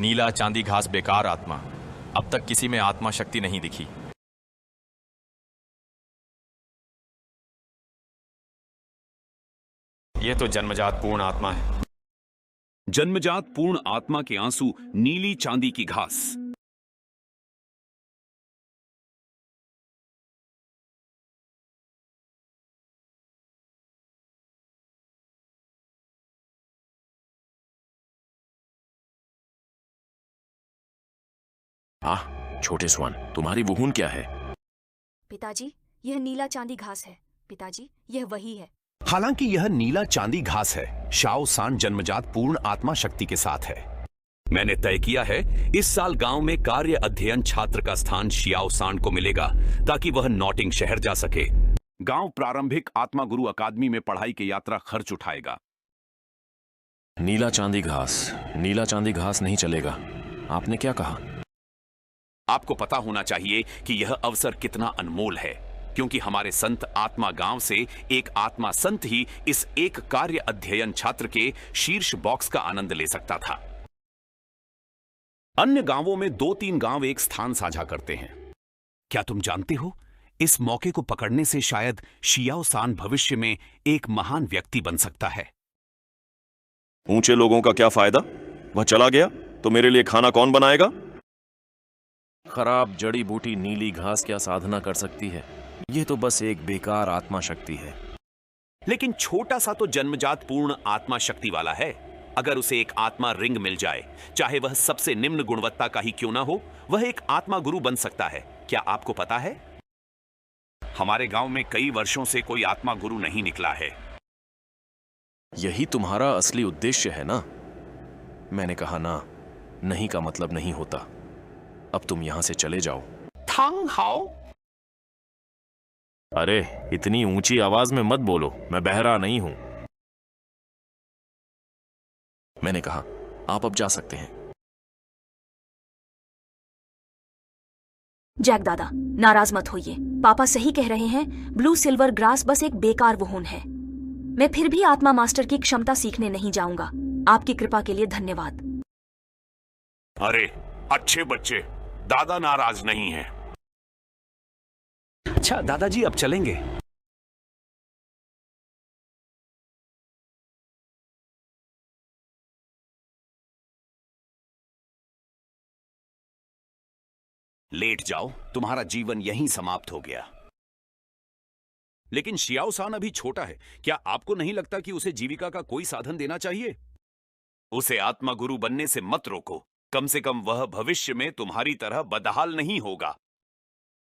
नीला चांदी घास बेकार आत्मा। अब तक किसी में आत्मा शक्ति नहीं दिखी। यह तो जन्मजात पूर्ण आत्मा है। जन्मजात पूर्ण आत्मा के आंसू नीली चांदी की घास। छोटे स्वान, तुम्हारी वहून क्या है? पिताजी, यह नीला चांदी घास है। पिताजी, यह वही है। हालांकि यह नीला चांदी घास है, शाओ सान जन्मजात पूर्ण आत्मा शक्ति के साथ है। मैंने तय किया है इस साल गांव में कार्य अध्ययन छात्र का स्थान शियाओ सान को मिलेगा ताकि वह नॉटिंग शहर जा सके। गांव प्रारंभिक आत्मा गुरु अकादमी में पढ़ाई की यात्रा खर्च उठाएगा। नीला चांदी घास नहीं चलेगा। आपने क्या कहा? आपको पता होना चाहिए कि यह अवसर कितना अनमोल है, क्योंकि हमारे संत आत्मा गांव से एक आत्मा संत ही इस एक कार्य अध्ययन छात्र के शीर्ष बॉक्स का आनंद ले सकता था। अन्य गांवों में 2-3 गांव एक स्थान साझा करते हैं। क्या तुम जानते हो, इस मौके को पकड़ने से शायद शियाओ सान भविष्य में एक महान व्यक्ति बन सकता है। ऊंचे लोगों का क्या फायदा? वह चला गया तो मेरे लिए खाना कौन बनाएगा? खराब जड़ी बूटी नीली घास क्या साधना कर सकती है? यह तो बस एक बेकार आत्मा शक्ति है। लेकिन छोटा सा तो जन्मजात पूर्ण आत्मा शक्ति वाला है। अगर उसे एक आत्मा रिंग मिल जाए, चाहे वह सबसे निम्न गुणवत्ता का ही क्यों ना हो, वह एक आत्मा गुरु बन सकता है। क्या आपको पता है, हमारे गांव में कई वर्षों से कोई आत्मा गुरु नहीं निकला है। यही तुम्हारा असली उद्देश्य है ना? मैंने कहा ना, नहीं का मतलब नहीं होता। अब तुम यहां से चले जाओ। थांग हाओ। अरे, इतनी ऊंची आवाज में मत बोलो, मैं बहरा नहीं हूं। मैंने कहा, आप अब जा सकते हैं। जैक दादा, नाराज मत होइए। पापा सही कह रहे हैं, ब्लू सिल्वर ग्रास बस एक बेकार वहून है। मैं फिर भी आत्मा मास्टर की क्षमता सीखने नहीं जाऊंगा। आपकी कृपा के लिए धन्यवाद। अरे अच्छे बच्चे, दादा नाराज नहीं है। अच्छा दादाजी, अब चलेंगे। लेट जाओ, तुम्हारा जीवन यहीं समाप्त हो गया। लेकिन शियाओ सान अभी छोटा है। क्या आपको नहीं लगता कि उसे जीविका का कोई साधन देना चाहिए? उसे आत्मा गुरु बनने से मत रोको। कम से कम वह भविष्य में तुम्हारी तरह बदहाल नहीं होगा।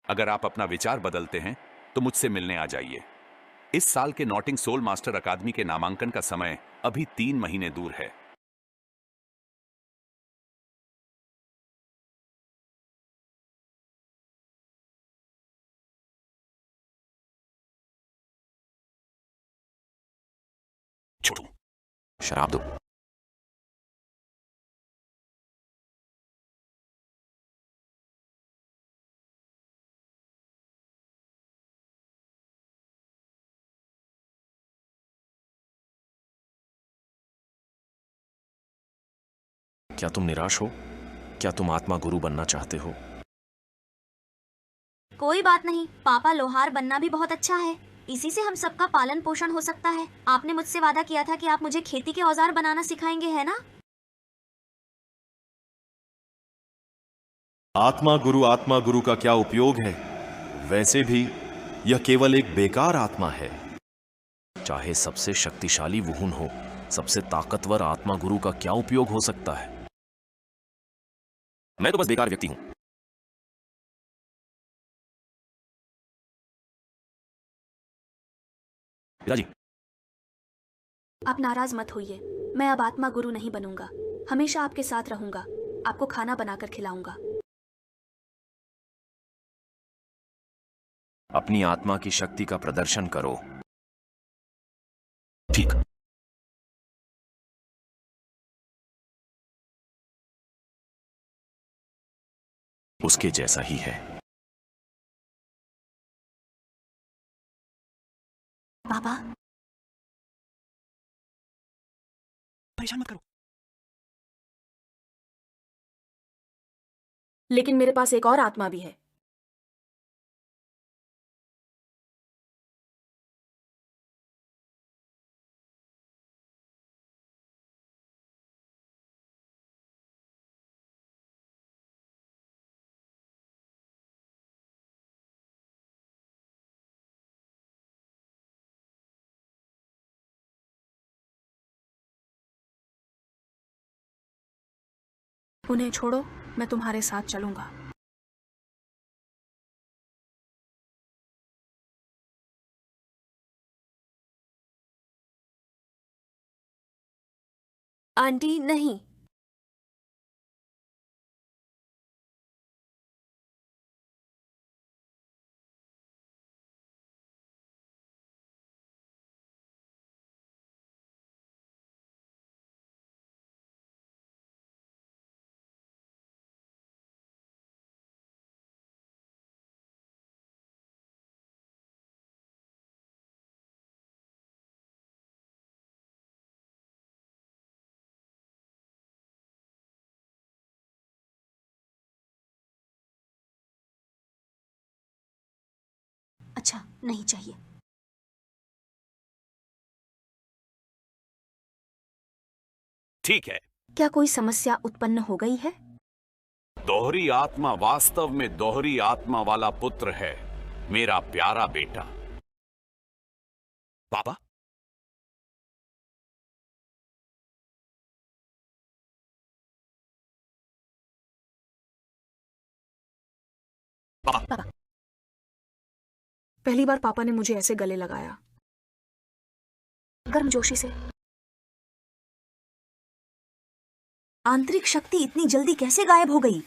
अगर आप अपना विचार बदलते हैं तो मुझसे मिलने आ जाइए। इस साल के नॉटिंग सोल मास्टर अकादमी के नामांकन का समय अभी 3 महीने दूर है। छोड़ो, शराब दो। क्या तुम निराश हो? क्या तुम आत्मा गुरु बनना चाहते हो? कोई बात नहीं, पापा लोहार बनना भी बहुत अच्छा है। इसी से हम सबका पालन पोषण हो सकता है। आपने मुझसे वादा किया था कि आप मुझे खेती के औजार बनाना सिखाएंगे, है ना? आत्मा गुरु का क्या उपयोग है? वैसे भी यह केवल एक बेकार आत्मा है। चाहे सबसे शक्तिशाली वहून हो, सबसे ताकतवर आत्मा गुरु का क्या उपयोग हो सकता है? मैं तो बस बेकार व्यक्ति हूं। पिताजी, आप नाराज मत होइए। मैं अब आत्मा गुरु नहीं बनूंगा। हमेशा आपके साथ रहूंगा। आपको खाना बनाकर खिलाऊंगा। अपनी आत्मा की शक्ति का प्रदर्शन करो। ठीक। उसके जैसा ही है। पापा, परेशान मत करो। लेकिन मेरे पास एक और आत्मा भी है। उन्हें छोड़ो, मैं तुम्हारे साथ चलूंगा। आंटी नहीं। अच्छा, नहीं चाहिए। ठीक है। क्या कोई समस्या उत्पन्न हो गई है? दोहरी आत्मा वास्तव में दोहरी आत्मा वाला पुत्र है, मेरा प्यारा बेटा। पापा, पापा, पहली बार पापा ने मुझे ऐसे गले लगाया, गर्मजोशी से। आंतरिक शक्ति इतनी जल्दी कैसे गायब हो गई?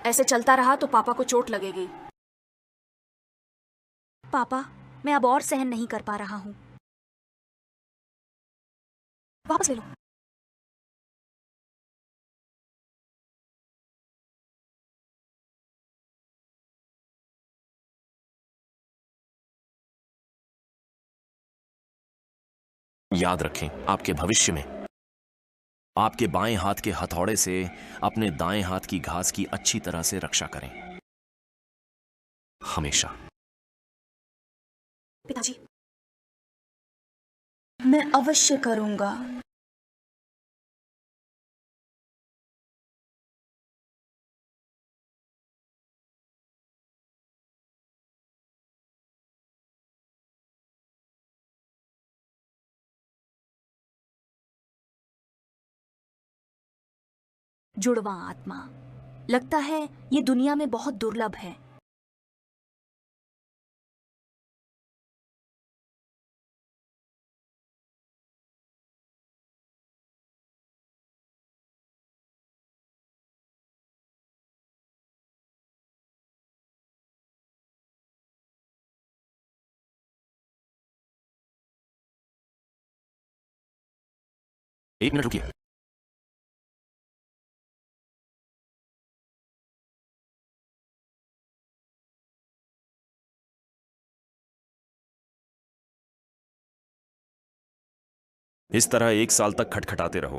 ऐसे चलता रहा तो पापा को चोट लगेगी। पापा, मैं अब और सहन नहीं कर पा रहा हूँ। वापस ले लो। याद रखें, आपके भविष्य में आपके बाएं हाथ के हथौड़े से अपने दाएं हाथ की घास की अच्छी तरह से रक्षा करें, हमेशा। पिताजी, मैं अवश्य करूंगा। जुड़वा आत्मा, लगता है ये दुनिया में बहुत दुर्लभ है। एक मिनट रुकिए। इस तरह 1 साल तक खटखटाते रहो,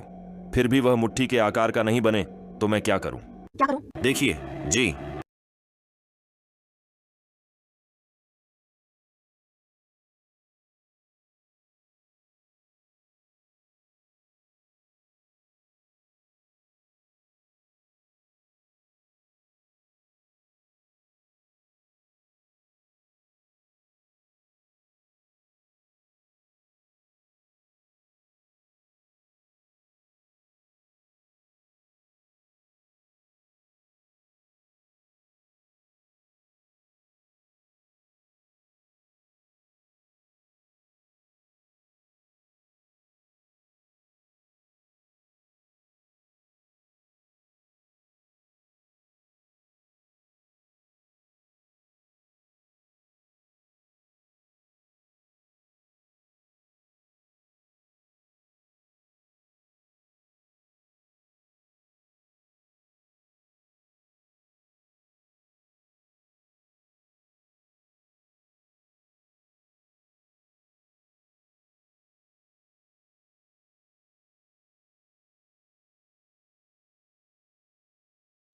फिर भी वह मुट्ठी के आकार का नहीं बने तो मैं क्या करूं? क्या करूं? देखिए जी,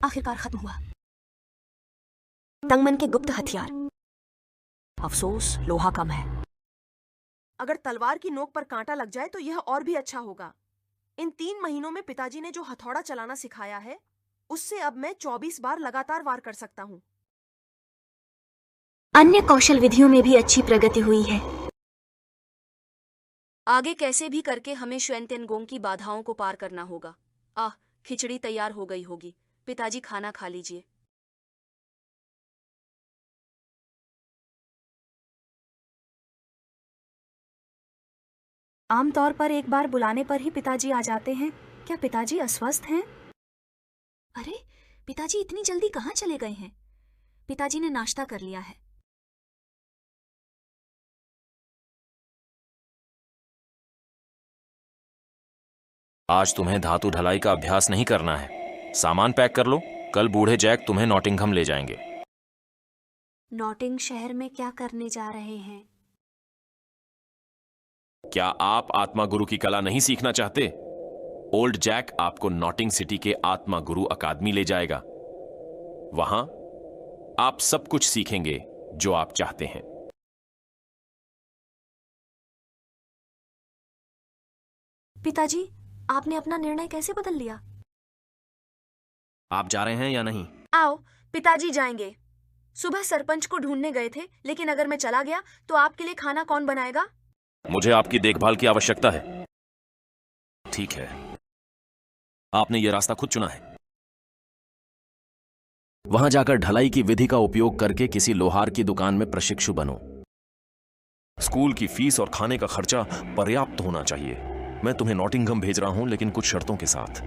आखिरकार खत्म हुआ। तंगमन के गुप्त हथियार। अफसोस लोहा कम है। अगर तलवार की नोक पर कांटा लग जाए तो यह और भी अच्छा होगा। इन 3 महीनों में पिताजी ने जो हथौड़ा चलाना सिखाया है, उससे अब मैं 24 बार लगातार वार कर सकता हूँ। अन्य कौशल विधियों में भी अच्छी प्रगति हुई है। आगे कैसे भी करके हमें श्वेंतेनगोंग की बाधाओं को पार करना होगा। खिचड़ी तैयार हो गई होगी। पिताजी खाना खा लीजिए। आमतौर पर एक बार बुलाने पर ही पिताजी आ जाते हैं। क्या पिताजी अस्वस्थ हैं? अरे, पिताजी इतनी जल्दी कहाँ चले गए हैं? पिताजी ने नाश्ता कर लिया है। आज तुम्हें धातु ढलाई का अभ्यास नहीं करना है। सामान पैक कर लो, कल बूढ़े जैक तुम्हें नॉटिंघम ले जाएंगे। नॉटिंग शहर में क्या करने जा रहे हैं? क्या आप आत्मा गुरु की कला नहीं सीखना चाहते? ओल्ड जैक आपको नॉटिंग सिटी के आत्मा गुरु अकादमी ले जाएगा। वहां आप सब कुछ सीखेंगे जो आप चाहते हैं। पिताजी, आपने अपना निर्णय कैसे बदल लिया? आप जा रहे हैं या नहीं? आओ, पिताजी जाएंगे। सुबह सरपंच को ढूंढने गए थे, लेकिन अगर मैं चला गया तो आपके लिए खाना कौन बनाएगा? मुझे आपकी देखभाल की आवश्यकता है। ठीक है, आपने यह रास्ता खुद चुना है। वहां जाकर ढलाई की विधि का उपयोग करके किसी लोहार की दुकान में प्रशिक्षु बनो। स्कूल की फीस और खाने का खर्चा पर्याप्त होना चाहिए। मैं तुम्हें नॉटिंघम भेज रहा हूं, लेकिन कुछ शर्तों के साथ।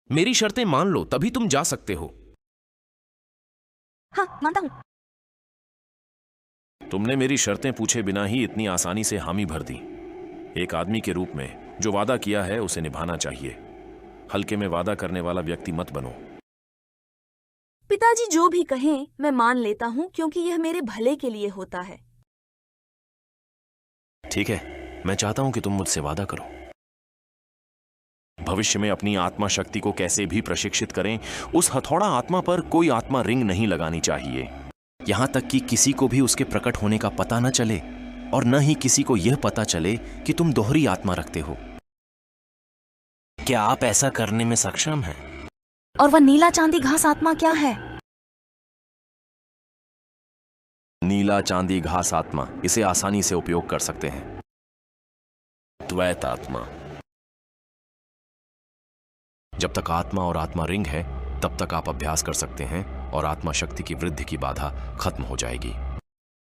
मेरी शर्तें मान लो, तभी तुम जा सकते हो। हाँ, मानता हूं। तुमने मेरी शर्तें पूछे बिना ही इतनी आसानी से हामी भर दी। एक आदमी के रूप में जो वादा किया है उसे निभाना चाहिए। हल्के में वादा करने वाला व्यक्ति मत बनो। पिताजी जो भी कहें मैं मान लेता हूं, क्योंकि यह मेरे भले के लिए होता है। ठीक है, मैं चाहता हूं कि तुम मुझसे वादा करो। भविष्य में अपनी आत्मा शक्ति को कैसे भी प्रशिक्षित करें, उस हथौड़ा आत्मा पर कोई आत्मा रिंग नहीं लगानी चाहिए। यहां तक कि किसी को भी उसके प्रकट होने का पता न चले, और न ही किसी को यह पता चले कि तुम दोहरी आत्मा रखते हो। क्या आप ऐसा करने में सक्षम हैं? और वह नीला चांदी घास आत्मा क्या है? नीला चांदी घास आत्मा, इसे आसानी से उपयोग कर सकते हैं। द्वैत आत्मा। जब तक आत्मा और आत्मा रिंग है, तब तक आप अभ्यास कर सकते हैं और आत्मा शक्ति की वृद्धि की बाधा खत्म हो जाएगी।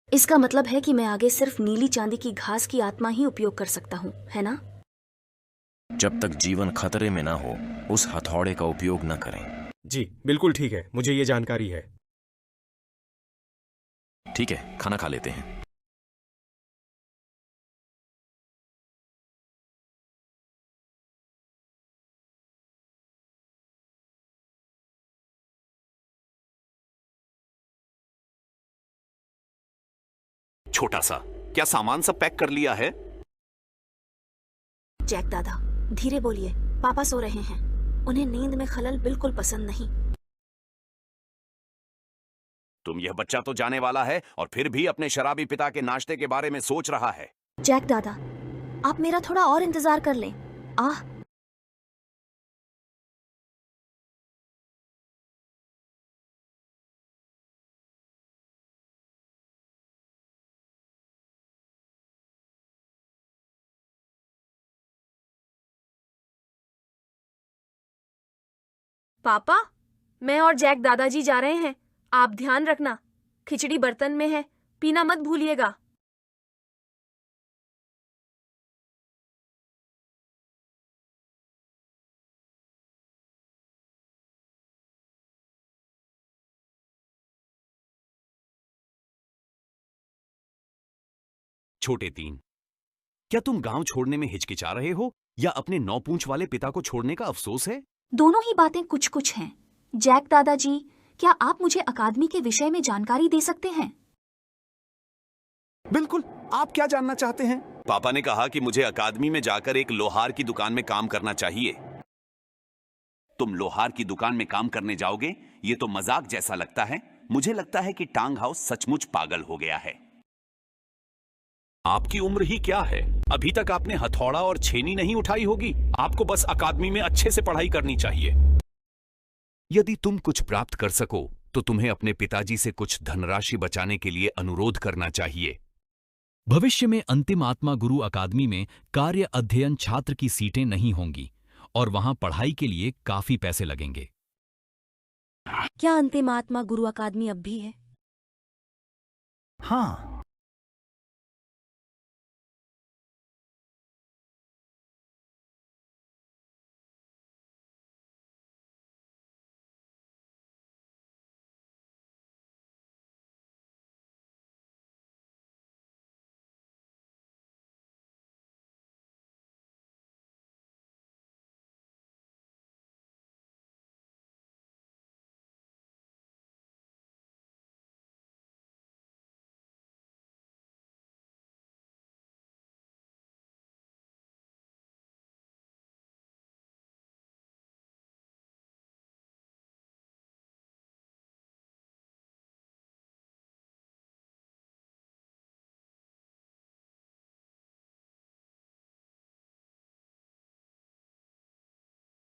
इसका मतलब है कि मैं आगे सिर्फ नीली चांदी की घास की आत्मा ही उपयोग कर सकता हूं, है ना? जब तक जीवन खतरे में ना हो, उस हथौड़े का उपयोग न करें। जी बिल्कुल ठीक है, मुझे ये जानकारी है। ठीक है, खाना खा लेते हैं। छोटा सा, क्या सामान सब पैक कर लिया है? जैक दादा, धीरे बोलिए। पापा सो रहे हैं। उन्हें नींद में खलल बिल्कुल पसंद नहीं। तुम यह बच्चा तो जाने वाला है और फिर भी अपने शराबी पिता के नाश्ते के बारे में सोच रहा है। जैक दादा, आप मेरा थोड़ा और इंतजार कर लें। पापा, मैं और जैक दादाजी जा रहे हैं। आप ध्यान रखना। खिचड़ी बर्तन में है, पीना मत भूलिएगा। छोटे 3, क्या तुम गांव छोड़ने में हिचकिचा रहे हो या अपने 9 पूंछ वाले पिता को छोड़ने का अफसोस है? दोनों ही बातें कुछ कुछ हैं। जैक दादाजी, क्या आप मुझे अकादमी के विषय में जानकारी दे सकते हैं? बिल्कुल, आप क्या जानना चाहते हैं? पापा ने कहा कि मुझे अकादमी में जाकर एक लोहार की दुकान में काम करना चाहिए। तुम लोहार की दुकान में काम करने जाओगे? ये तो मजाक जैसा लगता है। मुझे लगता है कि टांग हाउस सचमुच पागल हो गया है। आपकी उम्र ही क्या है? अभी तक आपने हथौड़ा और छेनी नहीं उठाई होगी। आपको बस अकादमी में अच्छे से पढ़ाई करनी चाहिए। यदि तुम कुछ प्राप्त कर सको तो तुम्हें अपने पिताजी से कुछ धनराशि बचाने के लिए अनुरोध करना चाहिए। भविष्य में अंतिम आत्मा गुरु अकादमी में कार्य अध्ययन छात्र की सीटें नहीं होंगी और वहां पढ़ाई के लिए काफी पैसे लगेंगे। क्या अंतिम आत्मा गुरु अकादमी अब भी है? हाँ,